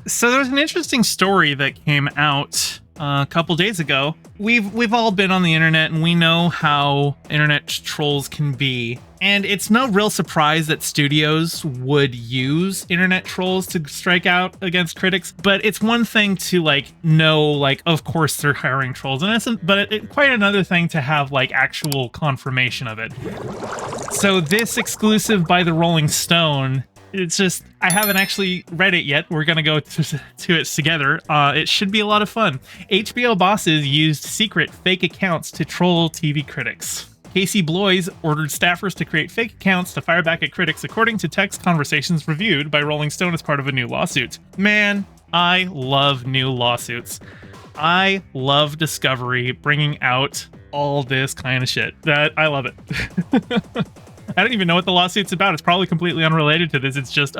So there's an interesting story that came out a couple days ago. We've all been on the internet and we know how internet trolls can be. And it's no real surprise that studios would use internet trolls to strike out against critics. But it's one thing to know, of course they're hiring trolls, and but quite another thing to have actual confirmation of it. So this exclusive by the Rolling Stone, it's just, I haven't actually read it yet. We're going to go to it together. It should be a lot of fun. HBO bosses used secret fake accounts to troll TV critics. Casey Bloys ordered staffers to create fake accounts to fire back at critics, according to text conversations reviewed by Rolling Stone as part of a new lawsuit. Man, I love new lawsuits. I love Discovery bringing out all this kind of shit. I love it. I don't even know what the lawsuit's about. It's probably completely unrelated to this. It's just,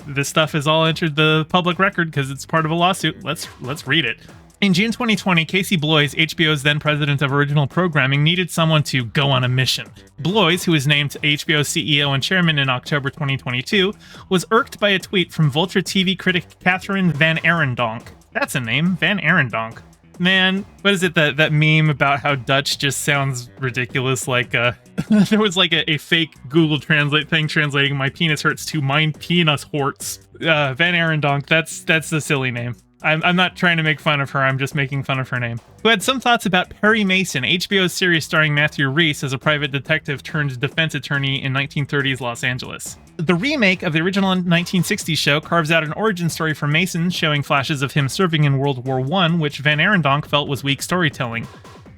this stuff has all entered the public record because it's part of a lawsuit. Let's read it. In June 2020, Casey Bloys, HBO's then president of original programming, needed someone to go on a mission. Bloys, who was named HBO's CEO and chairman in October 2022, was irked by a tweet from Vulture TV critic Catherine Van Arendonk. That's a name, Van Arendonk. Man, what is it, that meme about how Dutch just sounds ridiculous? There was a fake Google Translate thing translating "my penis hurts" to "mine penis horts." Van Arendonk, that's a silly name. I'm not trying to make fun of her, I'm just making fun of her name. Who had some thoughts about Perry Mason, HBO's series starring Matthew Rhys as a private detective turned defense attorney in 1930s Los Angeles. The remake of the original 1960s show carves out an origin story for Mason, showing flashes of him serving in World War I, which Van Arendonk felt was weak storytelling.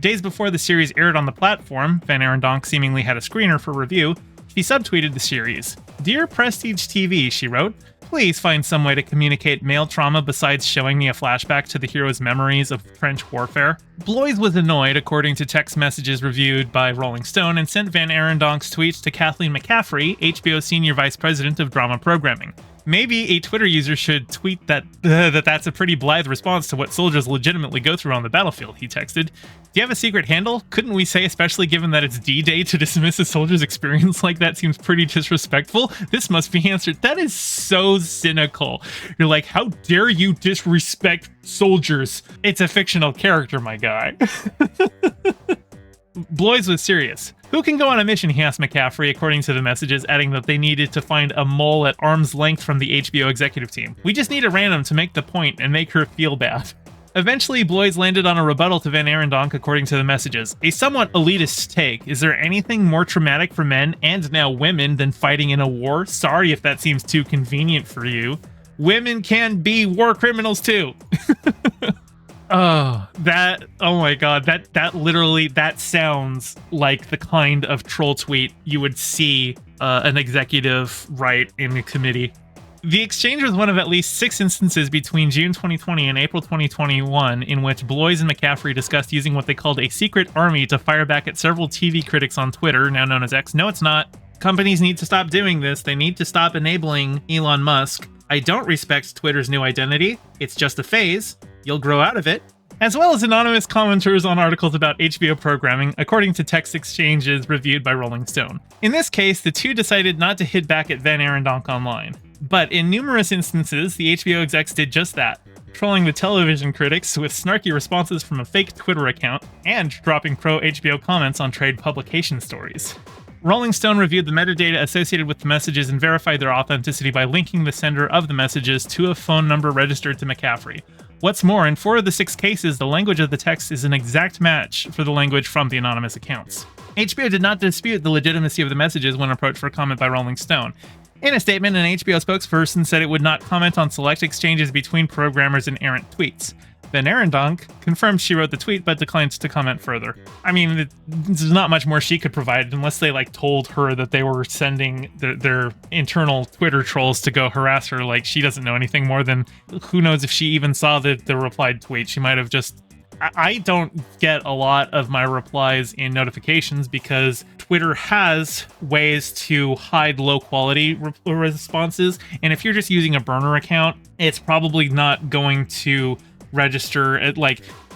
Days before the series aired on the platform, Van Arendonk seemingly had a screener for review. She subtweeted the series. "Dear Prestige TV," she wrote, "please find some way to communicate male trauma besides showing me a flashback to the hero's memories of trench warfare." Bloys was annoyed, according to text messages reviewed by Rolling Stone, and sent Van Arendonk's tweets to Kathleen McCaffrey, HBO's senior vice president of drama programming. "Maybe a Twitter user should tweet that's a pretty blithe response to what soldiers legitimately go through on the battlefield," he texted. "Do you have a secret handle? Couldn't we say, especially given that it's D-Day, to dismiss a soldier's experience like that seems pretty disrespectful? This must be answered." That is so cynical. You're like, how dare you disrespect soldiers? It's a fictional character, my guy. Bloys was serious. "Who can go on a mission?" he asked McCaffrey, according to the messages, adding that they needed to find a mole at arm's length from the HBO executive team. "We just need a random to make the point and make her feel bad." Eventually, Bloys landed on a rebuttal to Van Arendonk, according to the messages. "A somewhat elitist take. Is there anything more traumatic for men, and now women, than fighting in a war? Sorry if that seems too convenient for you. Women can be war criminals too." Oh my god, that literally, that sounds like the kind of troll tweet you would see an executive write in a committee. The exchange was one of at least 6 instances between June 2020 and April 2021 in which Bloys and McCaffrey discussed using what they called a secret army to fire back at several TV critics on Twitter, now known as X. No, it's not. Companies need to stop doing this. They need to stop enabling Elon Musk. I don't respect Twitter's new identity. It's just a phase. You'll grow out of it. As well as anonymous commenters on articles about HBO programming, according to text exchanges reviewed by Rolling Stone. In this case, the two decided not to hit back at Van Arendonk online. But in numerous instances, the HBO execs did just that, trolling the television critics with snarky responses from a fake Twitter account, and dropping pro-HBO comments on trade publication stories. Rolling Stone reviewed the metadata associated with the messages and verified their authenticity by linking the sender of the messages to a phone number registered to McCaffrey. What's more, in 4 of the 6 cases, the language of the text is an exact match for the language from the anonymous accounts. HBO did not dispute the legitimacy of the messages when approached for comment by Rolling Stone. In a statement, an HBO spokesperson said it would not comment on select exchanges between programmers and errant tweets. Van Arendonk confirmed she wrote the tweet, but declined to comment further. I mean, there's not much more she could provide unless they told her that they were sending their internal Twitter trolls to go harass her. She doesn't know anything more than, who knows if she even saw the replied tweet. She might have just... I don't get a lot of my replies in notifications because Twitter has ways to hide low quality responses. And if you're just using a burner account, it's probably not going to register at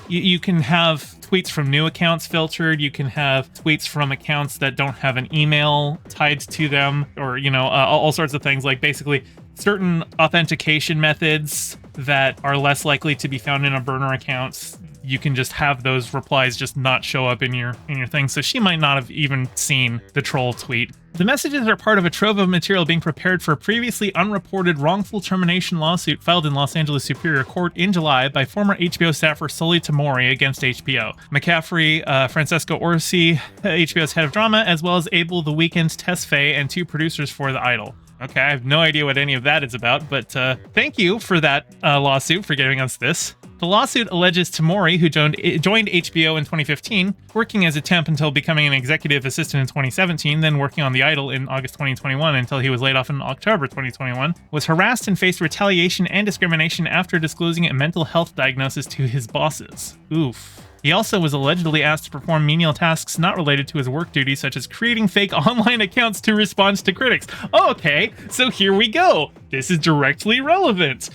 you can have tweets from new accounts filtered. You can have tweets from accounts that don't have an email tied to them, or all sorts of things. Basically certain authentication methods that are less likely to be found in a burner account, you can just have those replies just not show up in your thing. So she might not have even seen the troll tweet. The messages are part of a trove of material being prepared for a previously unreported wrongful termination lawsuit filed in Los Angeles Superior Court in July by former HBO staffer Sully Tamori against HBO. McCaffrey, Francesco Orsi, HBO's head of drama, as well as Abel the Weeknd's Tess Faye, and 2 producers for The Idol. Okay, I have no idea what any of that is about, but thank you for that lawsuit, for giving us this. The lawsuit alleges Tamori, who joined HBO in 2015, working as a temp until becoming an executive assistant in 2017, then working on The Idol in August 2021 until he was laid off in October 2021, was harassed and faced retaliation and discrimination after disclosing a mental health diagnosis to his bosses. Oof. He also was allegedly asked to perform menial tasks not related to his work duties, such as creating fake online accounts to respond to critics. Okay, so here we go. This is directly relevant.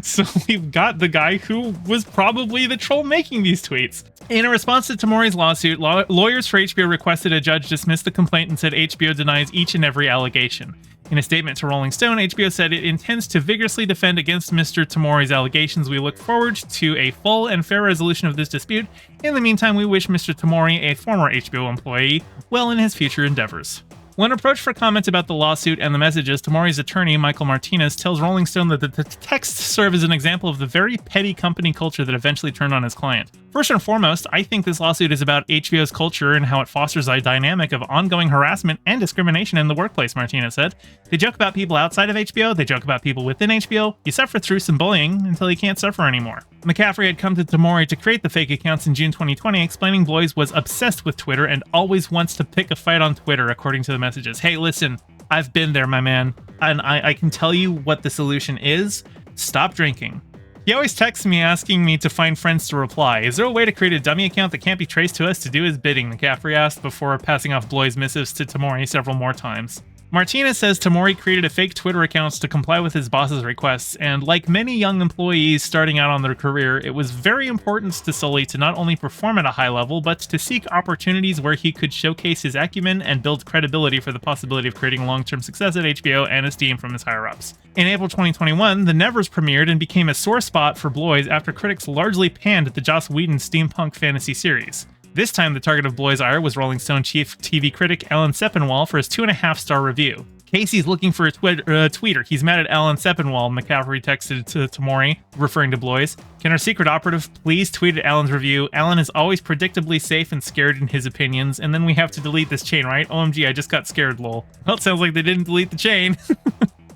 So we've got the guy who was probably the troll making these tweets. In a response to Tamori's lawsuit, lawyers for HBO requested a judge dismiss the complaint and said HBO denies each and every allegation. In a statement to Rolling Stone, HBO said it intends to vigorously defend against Mr. Tamori's allegations. We look forward to a full and fair resolution of this dispute. In the meantime, we wish Mr. Tamori, a former HBO employee, well in his future endeavors. When approached for comment about the lawsuit and the messages, Tamori's attorney, Michael Martinez, tells Rolling Stone that the texts serve as an example of the very petty company culture that eventually turned on his client. First and foremost, I think this lawsuit is about HBO's culture and how it fosters a dynamic of ongoing harassment and discrimination in the workplace, Martinez said. They joke about people outside of HBO, they joke about people within HBO. You suffer through some bullying until you can't suffer anymore. McCaffrey had come to Tamori to create the fake accounts in June 2020, explaining Bloys was obsessed with Twitter and always wants to pick a fight on Twitter, according to the messages. Hey, listen, I've been there, my man, and I can tell you what the solution is. Stop drinking. He always texts me asking me to find friends to reply. Is there a way to create a dummy account that can't be traced to us to do his bidding? McCaffrey asked before passing off Bloy's missives to Tamori several more times. Martinez says Tamori created a fake Twitter account to comply with his boss's requests, and like many young employees starting out on their career, it was very important to Sully to not only perform at a high level, but to seek opportunities where he could showcase his acumen and build credibility for the possibility of creating long-term success at HBO and esteem from his higher-ups. In April 2021, The Nevers premiered and became a sore spot for Bloys after critics largely panned at the Joss Whedon steampunk fantasy series. This time, the target of Bloys' ire was Rolling Stone chief TV critic Alan Sepinwall for his 2.5-star review. Casey's looking for a tweeter. He's mad at Alan Sepinwall, McCaffrey texted to Tamori, referring to Bloys. Can our secret operative please tweet at Alan's review? Alan is always predictably safe and scared in his opinions, and then we have to delete this chain, right? OMG, I just got scared, lol. Well, it sounds like they didn't delete the chain.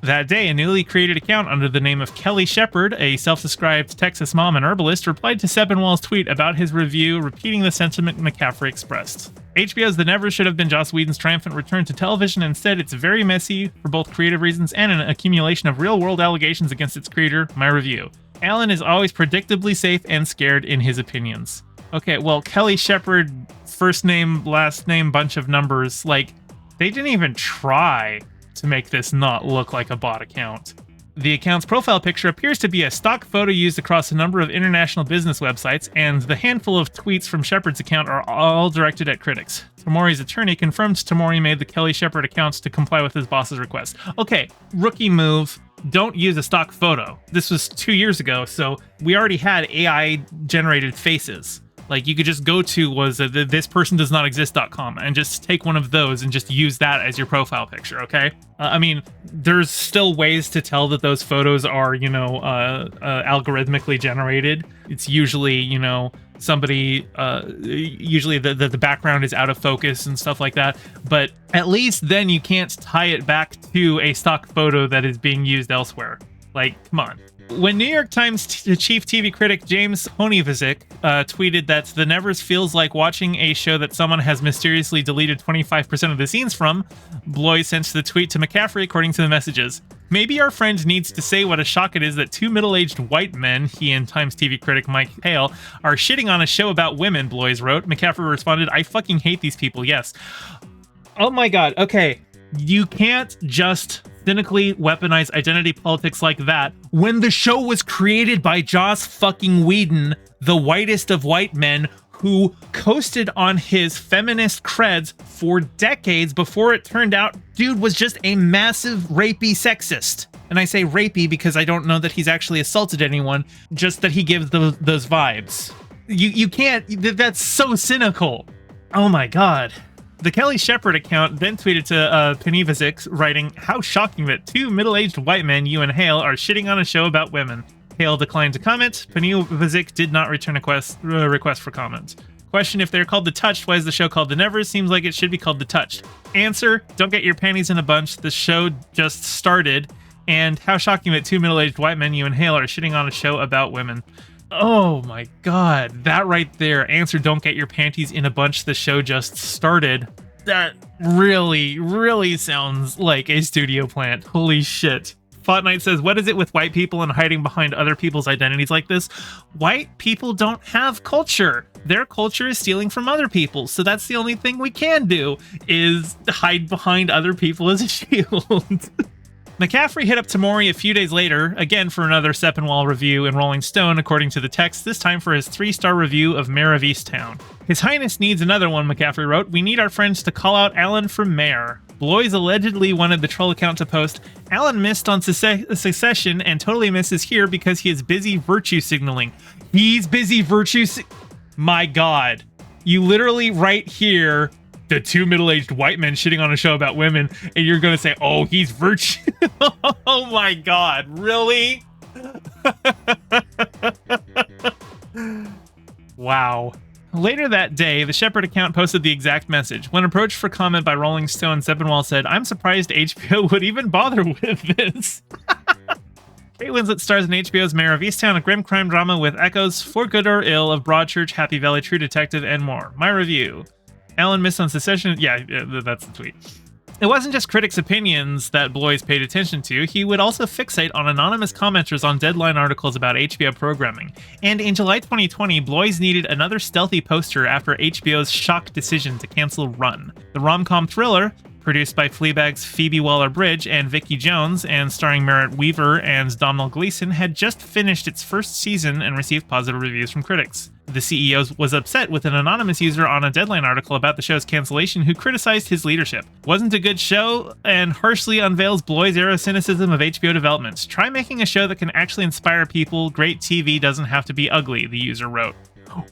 That day, a newly created account under the name of Kelly Shepard, a self-described Texas mom and herbalist, replied to Sepinwall's tweet about his review, repeating the sentiment McCaffrey expressed. HBO's The Nevers should have been Joss Whedon's triumphant return to television. Instead, it's very messy for both creative reasons and an accumulation of real-world allegations against its creator. My review. Alan is always predictably safe and scared in his opinions. Okay, well, Kelly Shepard, first name, last name, bunch of numbers, like, they didn't even try to make this not look like a bot account. The account's profile picture appears to be a stock photo used across a number of international business websites, and the handful of tweets from Shepard's account are all directed at critics. Tamori's attorney confirmed Tamori made the Kelly Shepard accounts to comply with his boss's request. Okay, rookie move. Don't use a stock photo. This was 2 years ago, so we already had AI-generated faces. Like, you could just go to thispersondoesnotexist.com and just take one of those and just use that as your profile picture, okay? I mean, there's still ways to tell that those photos are, algorithmically generated. It's usually, somebody, usually the background is out of focus and stuff like that. But at least then you can't tie it back to a stock photo that is being used elsewhere. Like, come on. When New York Times chief TV critic James Honeyvizik tweeted that The Nevers feels like watching a show that someone has mysteriously deleted 25% of the scenes from, Bloy sent the tweet to McCaffrey according to the messages. Maybe our friend needs to say what a shock it is that 2 middle-aged white men, he and Times TV critic Mike Hale, are shitting on a show about women, Bloys wrote. McCaffrey responded, I fucking hate these people, yes. Oh my god, okay. You can't just cynically weaponize identity politics like that when the show was created by Joss fucking Whedon, the whitest of white men, who coasted on his feminist creds for decades before it turned out dude was just a massive rapey sexist. And I say rapey because I don't know that he's actually assaulted anyone, just that he gives those vibes. You can't, that's so cynical. Oh my God. The Kelly Shepard account then tweeted to Penivazik, writing, "How shocking that two middle-aged white men, you and Hale, are shitting on a show about women." Hale declined to comment. Penivazik did not return a request for comment. Question: if they're called The Touched, why is the show called The Nevers? Seems like it should be called The Touched. Answer: don't get your panties in a bunch. The show just started. And how shocking that two middle-aged white men, you and Hale, are shitting on a show about women. Oh my God, that right there. Answer: don't get your panties in a bunch. The show just started. That really, really sounds like a studio plant. Holy shit. Fortnite says, what is it with white people and hiding behind other people's identities like this? White people don't have culture. Their culture is stealing from other people. So that's the only thing we can do, is hide behind other people as a shield. McCaffrey hit up Tamori a few days later, again for another Sepinwall review in Rolling Stone, according to the text, this time for his 3-star review of Mayor of Easttown. His Highness needs another one, McCaffrey wrote. We need our friends to call out Alan for mayor. Bloys allegedly wanted the troll account to post, Alan missed on Succession and totally misses here because he is busy virtue signaling. He's busy My God. You literally right here, the two middle-aged white men shitting on a show about women, and you're gonna say, oh, he's virtue. Oh my God, really? Wow. Later that day, the Shepard account posted the exact message. When approached for comment by Rolling Stone, Sepinwall said, I'm surprised HBO would even bother with this. Kate Winslet stars in HBO's Mayor of Easttown, a grim crime drama with echoes, for good or ill, of Broadchurch, Happy Valley, True Detective, and more. My review. Alan missed on Succession. Yeah, that's the tweet. It wasn't just critics' opinions that Bloys paid attention to. He would also fixate on anonymous commenters on Deadline articles about HBO programming. And in July 2020, Bloys needed another stealthy poster after HBO's shock decision to cancel Run. The rom-com thriller, produced by Fleabag's Phoebe Waller-Bridge and Vicky Jones, and starring Merritt Wever and Domhnall Gleeson, had just finished its first season and received positive reviews from critics. The CEO was upset with an anonymous user on a Deadline article about the show's cancellation who criticized his leadership. Wasn't a good show, and harshly unveils Bloys-era cynicism of HBO developments. Try making a show that can actually inspire people. Great TV doesn't have to be ugly, the user wrote.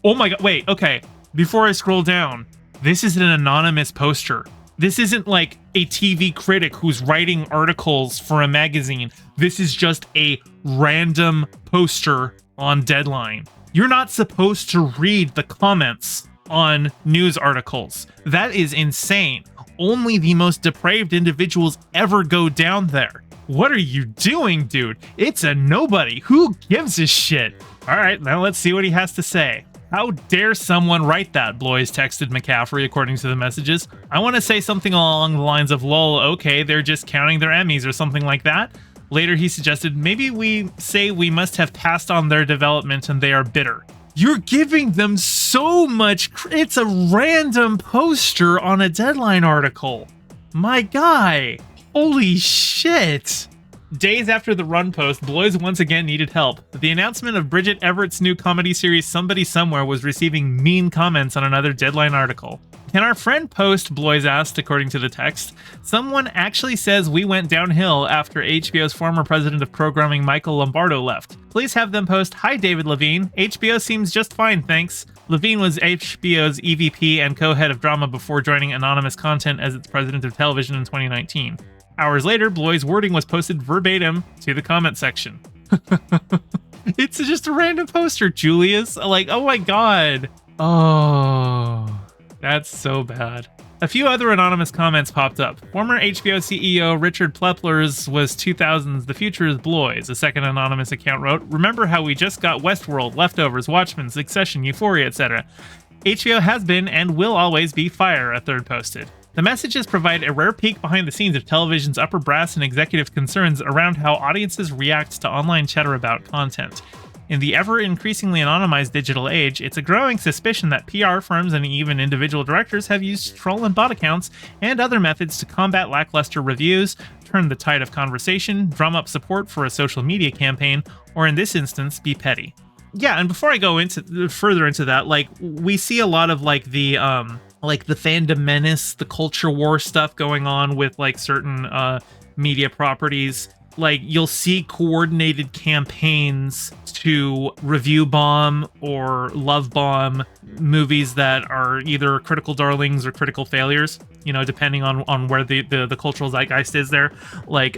Oh my God, wait, okay. Before I scroll down, this is an anonymous poster. This isn't like a TV critic who's writing articles for a magazine. This is just a random poster on Deadline. You're not supposed to read the comments on news articles. That is insane. Only the most depraved individuals ever go down there. What are you doing, dude? It's a nobody. Who gives a shit? All right, now let's see what he has to say. How dare someone write that, Bloys texted McCaffrey, according to the messages. I want to say something along the lines of, lol, okay, they're just counting their Emmys or something like that. Later, he suggested, maybe we say we must have passed on their development and they are bitter. You're giving them so much it's a random poster on a Deadline article. My guy. Holy shit. Days after the Run post, Bloys once again needed help. The announcement of Bridget Everett's new comedy series Somebody Somewhere was receiving mean comments on another Deadline article. Can our friend post, Bloys asked, according to the text. Someone actually says we went downhill after HBO's former president of programming Michael Lombardo left. Please have them post, hi David Levine, HBO seems just fine, thanks. Levine was HBO's EVP and co-head of drama before joining Anonymous Content as its president of television in 2019. Hours later, Bloys' wording was posted verbatim to the comment section. It's just a random poster, Julius. Like, oh my God. Oh, that's so bad. A few other anonymous comments popped up. Former HBO CEO Richard Plepler's was 2000's The Future is Bloys. A second anonymous account wrote, remember how we just got Westworld, Leftovers, Watchmen, Succession, Euphoria, etc. HBO has been and will always be fire, a third posted. The messages provide a rare peek behind the scenes of television's upper brass and executive concerns around how audiences react to online chatter about content. In the ever-increasingly anonymized digital age, it's a growing suspicion that PR firms and even individual directors have used troll and bot accounts and other methods to combat lackluster reviews, turn the tide of conversation, drum up support for a social media campaign, or in this instance, be petty. Yeah, and before I go further into that, like, we see a lot of like the fandom menace, the culture war stuff going on with like certain media properties. like you'll see coordinated campaigns to review bomb or love bomb movies that are either critical darlings or critical failures, you know, depending on where the cultural zeitgeist is there. Like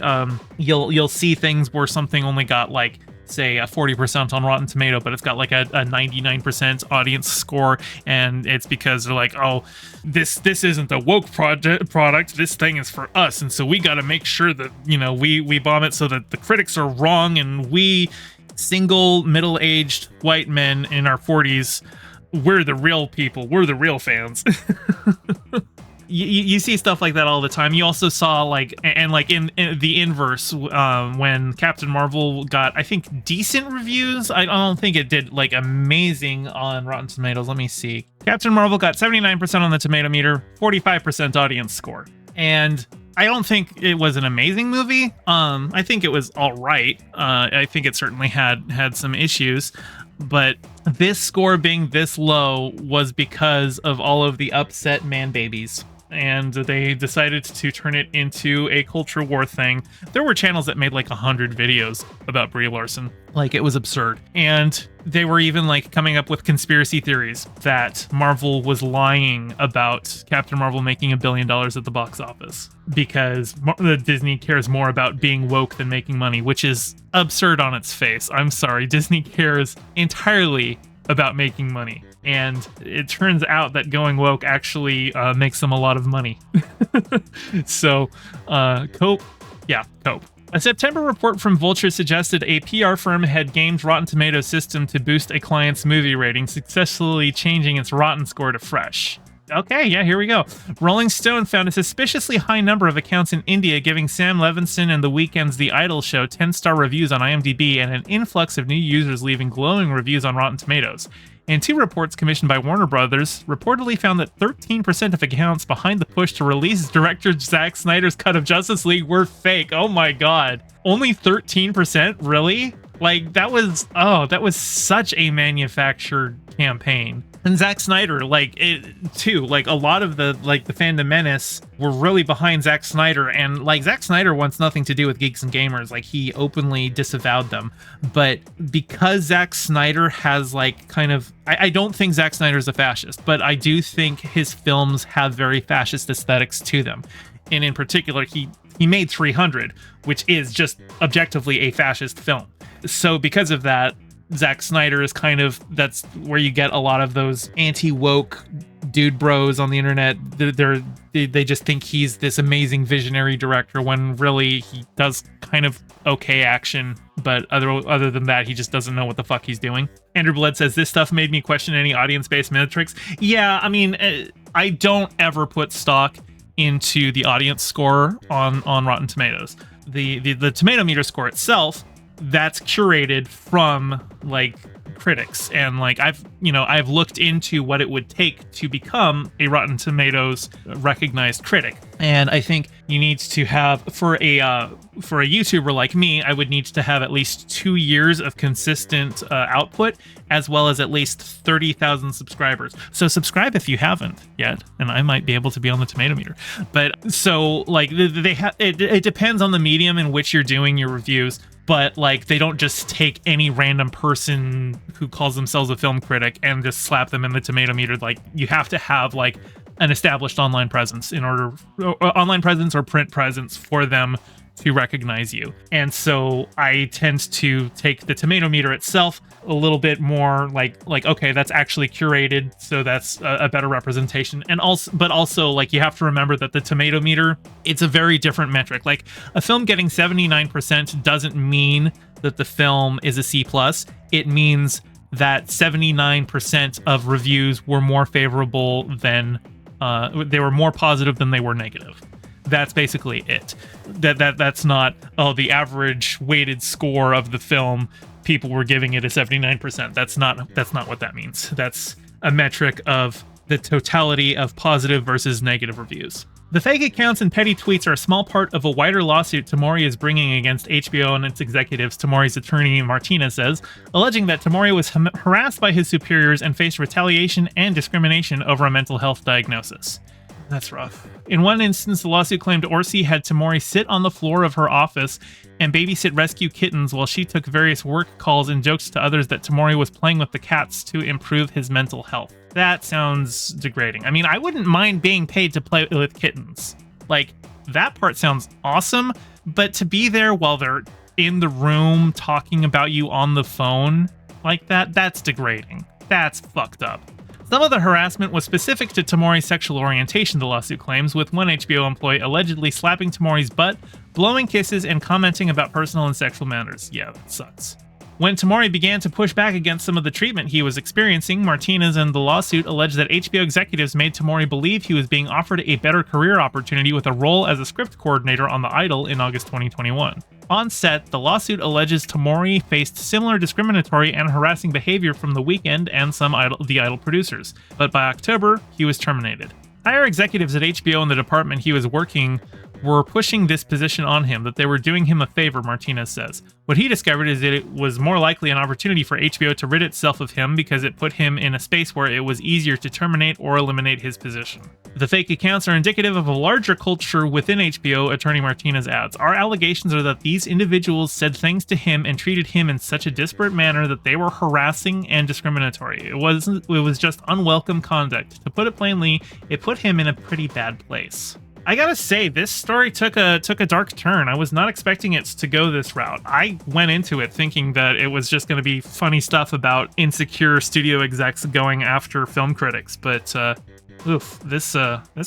you'll see things where something only got like, say, a 40% on Rotten Tomato, but it's got like a 99% audience score, and it's because they're like, oh, this isn't a woke product, this thing is for us, and so we got to make sure that, you know, we bomb it so that the critics are wrong, and we single middle-aged white men in our 40s, we're the real people, we're the real fans. You see stuff like that all the time. You also saw like, and like in the inverse, when Captain Marvel got, I think, decent reviews. I don't think it did like amazing on Rotten Tomatoes. Let me see. Captain Marvel got 79% on the tomato meter, 45% audience score. And I don't think it was an amazing movie. I think it was all right. I think it certainly had some issues. But this score being this low was because of all of the upset man babies. And they decided to turn it into a culture war thing. There were channels that made like 100 videos about Brie Larson. Like, it was absurd. And they were even like coming up with conspiracy theories that Marvel was lying about Captain Marvel making $1 billion at the box office because Disney cares more about being woke than making money, which is absurd on its face. I'm sorry. Disney cares entirely about making money. And it turns out that going woke actually makes them a lot of money. So, cope. Yeah, cope. A September report from Vulture suggested a PR firm had gamed Rotten Tomatoes system to boost a client's movie rating, successfully changing its Rotten score to fresh. Okay, yeah, here we go. Rolling Stone found a suspiciously high number of accounts in India giving Sam Levinson and The Weeknd's The Idol show 10-star reviews on IMDb and an influx of new users leaving glowing reviews on Rotten Tomatoes. And two reports commissioned by Warner Brothers reportedly found that 13% of accounts behind the push to release director Zack Snyder's cut of Justice League were fake. Oh my god. Only 13%? Really? Like, that was such a manufactured campaign. And Zack Snyder, like, it too, like, a lot of the fandom menace were really behind Zack Snyder, and like, Zack Snyder wants nothing to do with geeks and gamers. Like, he openly disavowed them. But because Zack Snyder has like kind of, I don't think Zack Snyder's a fascist, but I do think his films have very fascist aesthetics to them. And in particular, he made 300, which is just objectively a fascist film. So because of that, Zack Snyder is kind of, that's where you get a lot of those anti-woke dude bros on the internet. They just think he's this amazing visionary director when really he does kind of okay action, but other than that, he just doesn't know what the fuck he's doing. Andrew Blood says, this stuff made me question any audience-based metrics. Yeah, I mean, I don't ever put stock into the audience score on Rotten Tomatoes. The tomato meter score itself, that's curated from like critics, and like I've looked into what it would take to become a Rotten Tomatoes recognized critic, and I think you need to have, for a YouTuber like me, I would need to have at least 2 years of consistent output, as well as at least 30,000 subscribers. So subscribe if you haven't yet, and I might be able to be on the tomato meter. But so like it depends on the medium in which you're doing your reviews. But like, they don't just take any random person who calls themselves a film critic and just slap them in the tomato meter. Like, you have to have like an established online presence or print presence for them to recognize you. And so I tend to take the tomato meter itself a little bit more like, okay, that's actually curated, so that's a better representation. And also like, you have to remember that the tomato meter, it's a very different metric. Like, a film getting 79% doesn't mean that the film is a C+. It means that 79% of reviews were more favorable than they were more positive than they were negative. That's basically it. That's not, oh, the average weighted score of the film, people were giving it a 79%. That's not what that means. That's a metric of the totality of positive versus negative reviews. The fake accounts and petty tweets are a small part of a wider lawsuit Tamori is bringing against HBO and its executives, Tamori's attorney Martina says, alleging that Tamori was harassed by his superiors and faced retaliation and discrimination over a mental health diagnosis. That's rough. In one instance, the lawsuit claimed Orsi had Tamori sit on the floor of her office and babysit rescue kittens while she took various work calls and jokes to others that Tamori was playing with the cats to improve his mental health. That sounds degrading. I mean, I wouldn't mind being paid to play with kittens. Like, that part sounds awesome, but to be there while they're in the room talking about you on the phone like that, that's degrading. That's fucked up. Some of the harassment was specific to Tamori's sexual orientation, the lawsuit claims, with one HBO employee allegedly slapping Tamori's butt, blowing kisses, and commenting about personal and sexual matters. Yeah, that sucks. When Tamori began to push back against some of the treatment he was experiencing, Martinez and the lawsuit alleged that HBO executives made Tamori believe he was being offered a better career opportunity with a role as a script coordinator on The Idol in August 2021. On set, the lawsuit alleges Tamori faced similar discriminatory and harassing behavior from The Weeknd and some The Idol producers, but by October, he was terminated. Higher executives at HBO in the department he was working were pushing this position on him, that they were doing him a favor, Martinez says. What he discovered is that it was more likely an opportunity for HBO to rid itself of him because it put him in a space where it was easier to terminate or eliminate his position. The fake accounts are indicative of a larger culture within HBO, attorney Martinez adds. Our allegations are that these individuals said things to him and treated him in such a disparate manner that they were harassing and discriminatory. It was just unwelcome conduct. To put it plainly, it put him in a pretty bad place. I gotta say, this story took a dark turn. I was not expecting it to go this route. I went into it thinking that it was just going to be funny stuff about insecure studio execs going after film critics, but this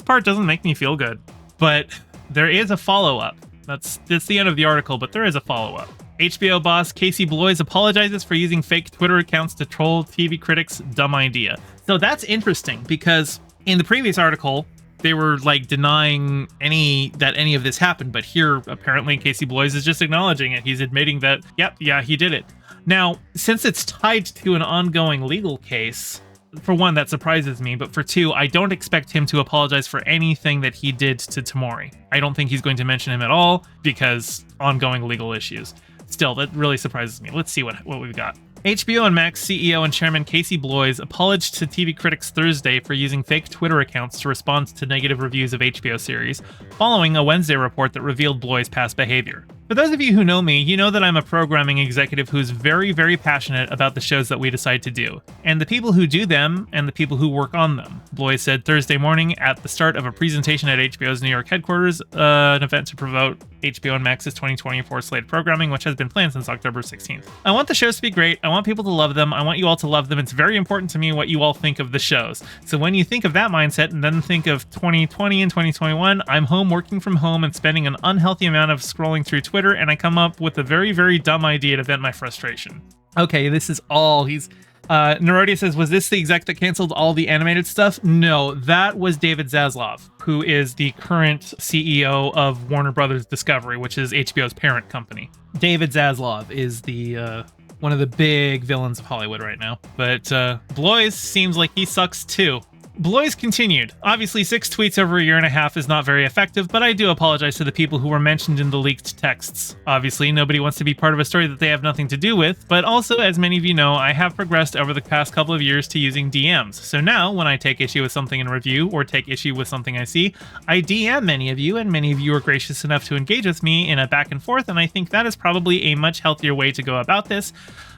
part doesn't make me feel good. But there is a follow-up. That's the end of the article, but there is a follow-up. HBO boss Casey Bloys apologizes for using fake Twitter accounts to troll TV critics. Dumb idea. So that's interesting because in the previous article, they were like denying any of this happened, but here apparently Casey Bloys is just acknowledging it. He's admitting that, yeah, he did it. Now, since it's tied to an ongoing legal case, for one, that surprises me, but for two, I don't expect him to apologize for anything that he did to Tamori. I don't think he's going to mention him at all because ongoing legal issues. Still, that really surprises me. Let's see what we've got. HBO and Max CEO and chairman Casey Bloys apologized to TV critics Thursday for using fake Twitter accounts to respond to negative reviews of HBO series, following a Wednesday report that revealed Bloys' past behavior. For those of you who know me, you know that I'm a programming executive who's very, very passionate about the shows that we decide to do, and the people who do them, and the people who work on them, Bloys said Thursday morning at the start of a presentation at HBO's New York headquarters, an event to promote HBO and Max's 2024 slate programming, which has been planned since October 16th. I want the shows to be great. I want people to love them. I want you all to love them. It's very important to me what you all think of the shows. So when you think of that mindset and then think of 2020 and 2021, I'm home working from home and spending an unhealthy amount of scrolling through Twitter, and I come up with a very, very dumb idea to vent my frustration. Okay, this is all Nerodia says, was this the exec that canceled all the animated stuff? No, that was David Zaslav, who is the current CEO of Warner Brothers Discovery, which is HBO's parent company. David Zaslav is the one of the big villains of Hollywood right now. But Bloys seems like he sucks too. Bloys continued. Obviously, 6 tweets over a year and a half is not very effective, but I do apologize to the people who were mentioned in the leaked texts. Obviously, nobody wants to be part of a story that they have nothing to do with, but also, as many of you know, I have progressed over the past couple of years to using DMs. So now, when I take issue with something in review or take issue with something I see, I DM many of you, and many of you are gracious enough to engage with me in a back and forth, and I think that is probably a much healthier way to go about this.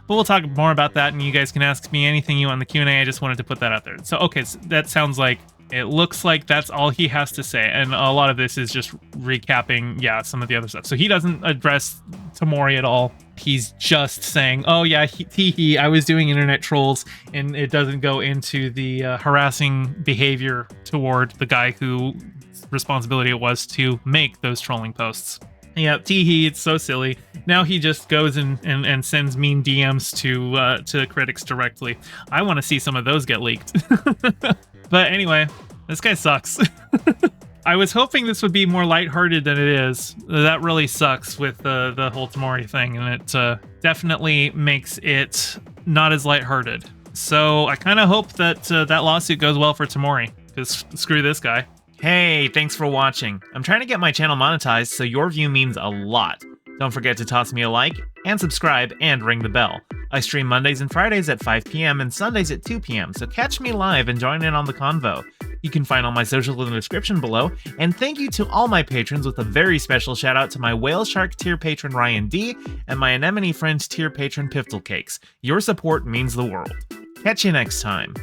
But we'll talk more about that, and you guys can ask me anything you want in the Q&A. I just wanted to put that out there. So, okay, so that sounds like, it looks like that's all he has to say. And a lot of this is just recapping, some of the other stuff. So he doesn't address Tamori at all. He's just saying, oh yeah, I was doing internet trolls, and it doesn't go into the harassing behavior toward the guy whose responsibility it was to make those trolling posts. Yeah, teehee, it's so silly. Now he just goes and sends mean DMs to critics directly. I want to see some of those get leaked. But anyway, this guy sucks. I was hoping this would be more lighthearted than it is. That really sucks with the whole Tamori thing, and it definitely makes it not as lighthearted. So I kind of hope that that lawsuit goes well for Tamori, because screw this guy. Hey, thanks for watching. I'm trying to get my channel monetized, so your view means a lot. Don't forget to toss me a like, and subscribe, and ring the bell. I stream Mondays and Fridays at 5 p.m. and Sundays at 2 p.m., so catch me live and join in on the convo. You can find all my socials in the description below, and thank you to all my patrons with a very special shout out to my Whale Shark tier patron Ryan D and my Anemone Friends tier patron Piftle Cakes. Your support means the world. Catch you next time.